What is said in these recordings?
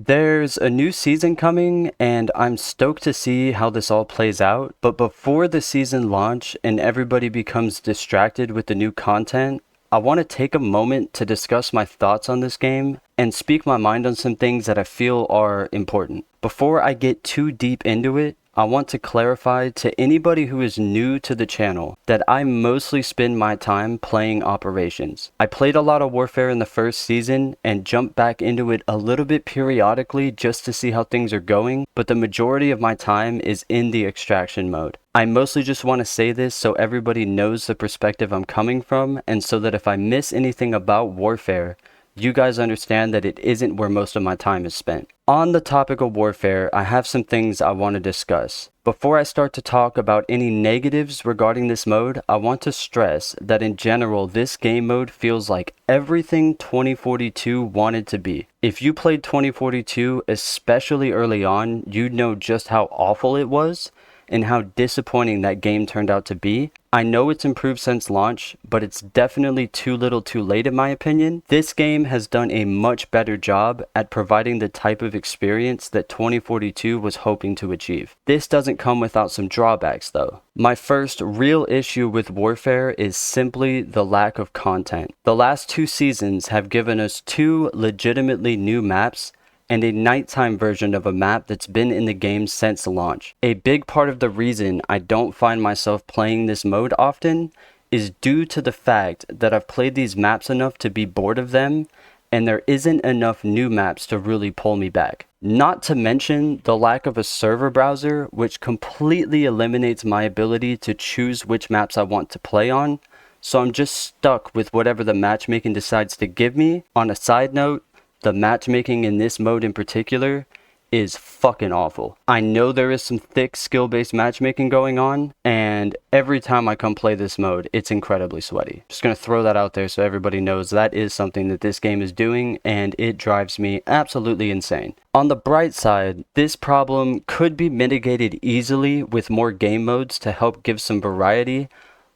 There's a new season coming, and I'm stoked to see how this all plays out. But before the season launch and everybody becomes distracted with the new content, I want to take a moment to discuss my thoughts on this game and speak my mind on some things that I feel are important. Before I get too deep into it, I want to clarify to anybody who is new to the channel that I mostly spend my time playing operations. I played a lot of Warfare in the first season and jumped back into it a little bit periodically just to see how things are going, but the majority of my time is in the extraction mode. I mostly just want to say this so everybody knows the perspective I'm coming from, and so that if I miss anything about Warfare, you guys understand that it isn't where most of my time is spent. On the topic of Warfare, I have some things I want to discuss. Before I start to talk about any negatives regarding this mode, I want to stress that in general, this game mode feels like everything 2042 wanted to be. If you played 2042, especially early on, you'd know just how awful it was and how disappointing that game turned out to be. I know it's improved since launch, but it's definitely too little too late in my opinion. This game has done a much better job at providing the type of experience that 2042 was hoping to achieve. This doesn't come without some drawbacks though. My first real issue with Warfare is simply the lack of content. The last two seasons have given us two legitimately new maps and a nighttime version of a map that's been in the game since launch. A big part of the reason I don't find myself playing this mode often is due to the fact that I've played these maps enough to be bored of them, and there isn't enough new maps to really pull me back. Not to mention the lack of a server browser, which completely eliminates my ability to choose which maps I want to play on, so I'm just stuck with whatever the matchmaking decides to give me. On a side note, the matchmaking in this mode in particular is fucking awful. I know there is some thick skill-based matchmaking going on, and every time I come play this mode, it's incredibly sweaty. Just gonna throw that out there so everybody knows that is something that this game is doing, and it drives me absolutely insane. On the bright side, this problem could be mitigated easily with more game modes to help give some variety,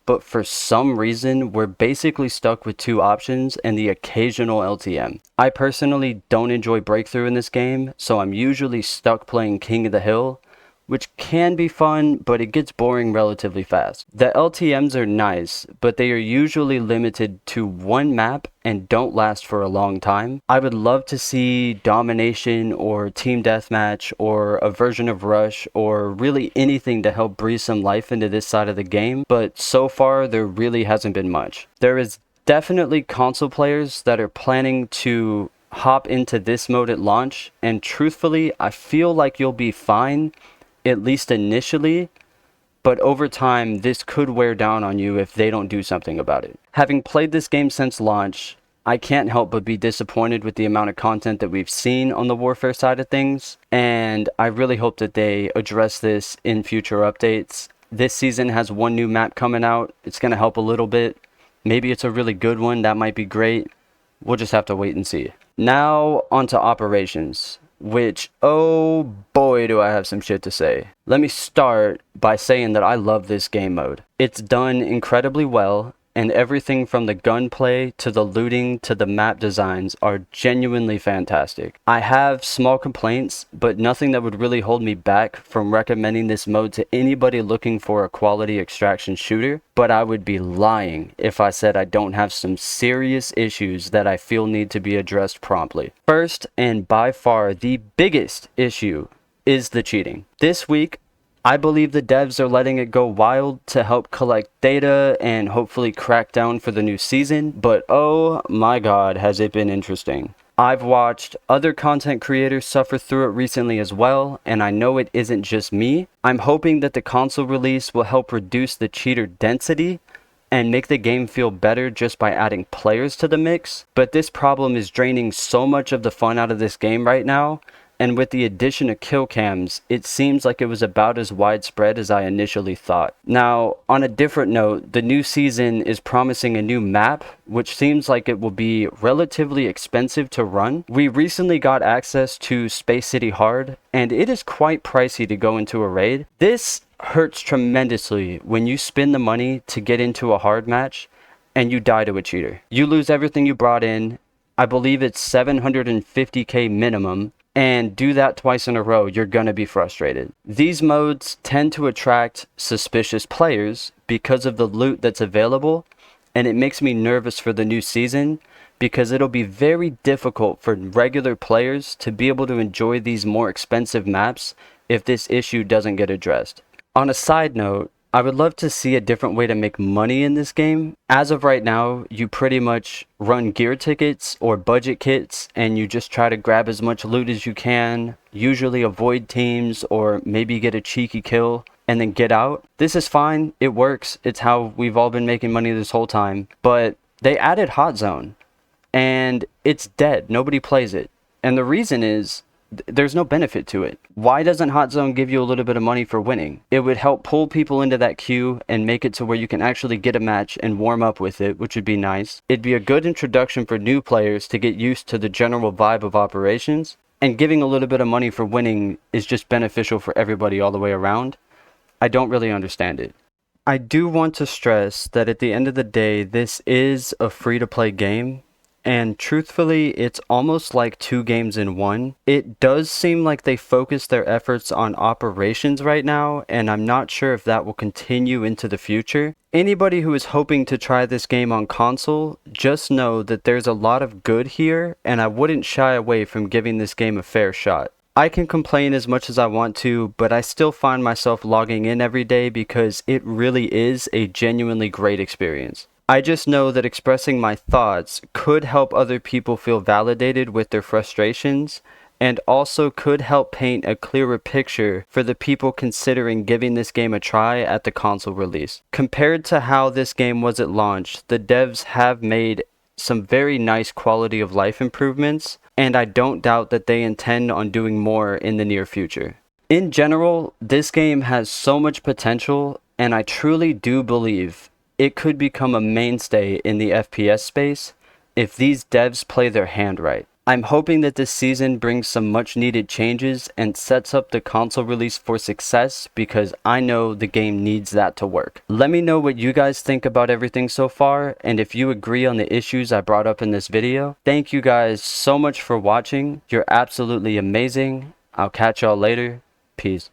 but for some reason, we're basically stuck with two options and the occasional LTM. I personally don't enjoy Breakthrough in this game, so I'm usually stuck playing King of the Hill, which can be fun, but it gets boring relatively fast. The LTMs are nice, but they are usually limited to one map and don't last for a long time. I would love to see Domination or Team Deathmatch or a version of Rush or really anything to help breathe some life into this side of the game, but so far there really hasn't been much. There is definitely console players that are planning to hop into this mode at launch, and truthfully, I feel like you'll be fine, at least initially, but over time this could wear down on you if they don't do something about it. Having played this game since launch, I can't help but be disappointed with the amount of content that we've seen on the Warfare side of things, and I really hope that they address this in future updates. This season has one new map coming out. It's going to help a little bit. Maybe it's a really good one. That might be great. We'll just have to wait and see. Now onto operations, which, oh boy, do I have some shit to say. Let me start by saying that I love this game mode. It's done incredibly well, and everything from the gunplay to the looting to the map designs are genuinely fantastic. I have small complaints, but nothing that would really hold me back from recommending this mode to anybody looking for a quality extraction shooter, but I would be lying if I said I don't have some serious issues that I feel need to be addressed promptly. First, and by far the biggest issue, is the cheating. This week, I believe the devs are letting it go wild to help collect data and hopefully crack down for the new season, but oh my god, has it been interesting. I've watched other content creators suffer through it recently as well, and I know it isn't just me. I'm hoping that the console release will help reduce the cheater density and make the game feel better just by adding players to the mix, but this problem is draining so much of the fun out of this game right now, and with the addition of kill cams, it seems like it was about as widespread as I initially thought. Now, on a different note, the new season is promising a new map, which seems like it will be relatively expensive to run. We recently got access to Space City Hard, and it is quite pricey to go into a raid. This hurts tremendously when you spend the money to get into a hard match and you die to a cheater. You lose everything you brought in. I believe it's 750k minimum, and do that twice in a row, you're going to be frustrated. These modes tend to attract suspicious players because of the loot that's available, and it makes me nervous for the new season because it'll be very difficult for regular players to be able to enjoy these more expensive maps if this issue doesn't get addressed. On a side note, I would love to see a different way to make money in this game. As of right now, you pretty much run gear tickets or budget kits and you just try to grab as much loot as you can, usually avoid teams or maybe get a cheeky kill and then get out. This is fine, it works, it's how we've all been making money this whole time, but they added Hot Zone and it's dead, nobody plays it. And the reason is, there's no benefit to it. Why doesn't Hot Zone give you a little bit of money for winning? It would help pull people into that queue and make it to where you can actually get a match and warm up with it, which would be nice. It'd be a good introduction for new players to get used to the general vibe of operations, and giving a little bit of money for winning is just beneficial for everybody all the way around. I don't really understand it. I do want to stress that at the end of the day, this is a free-to-play game. And truthfully, it's almost like 2 games in one. It does seem like they focus their efforts on operations right now, and I'm not sure if that will continue into the future. Anybody who is hoping to try this game on console, just know that there's a lot of good here, and I wouldn't shy away from giving this game a fair shot. I can complain as much as I want to, but I still find myself logging in every day because it really is a genuinely great experience. I just know that expressing my thoughts could help other people feel validated with their frustrations, and also could help paint a clearer picture for the people considering giving this game a try at the console release. Compared to how this game was at launch, the devs have made some very nice quality of life improvements, and I don't doubt that they intend on doing more in the near future. In general, this game has so much potential, and I truly do believe it could become a mainstay in the FPS space if these devs play their hand right. I'm hoping that this season brings some much needed changes and sets up the console release for success because I know the game needs that to work. Let me know what you guys think about everything so far, and if you agree on the issues I brought up in this video. Thank you guys so much for watching. You're absolutely amazing. I'll catch y'all later. Peace.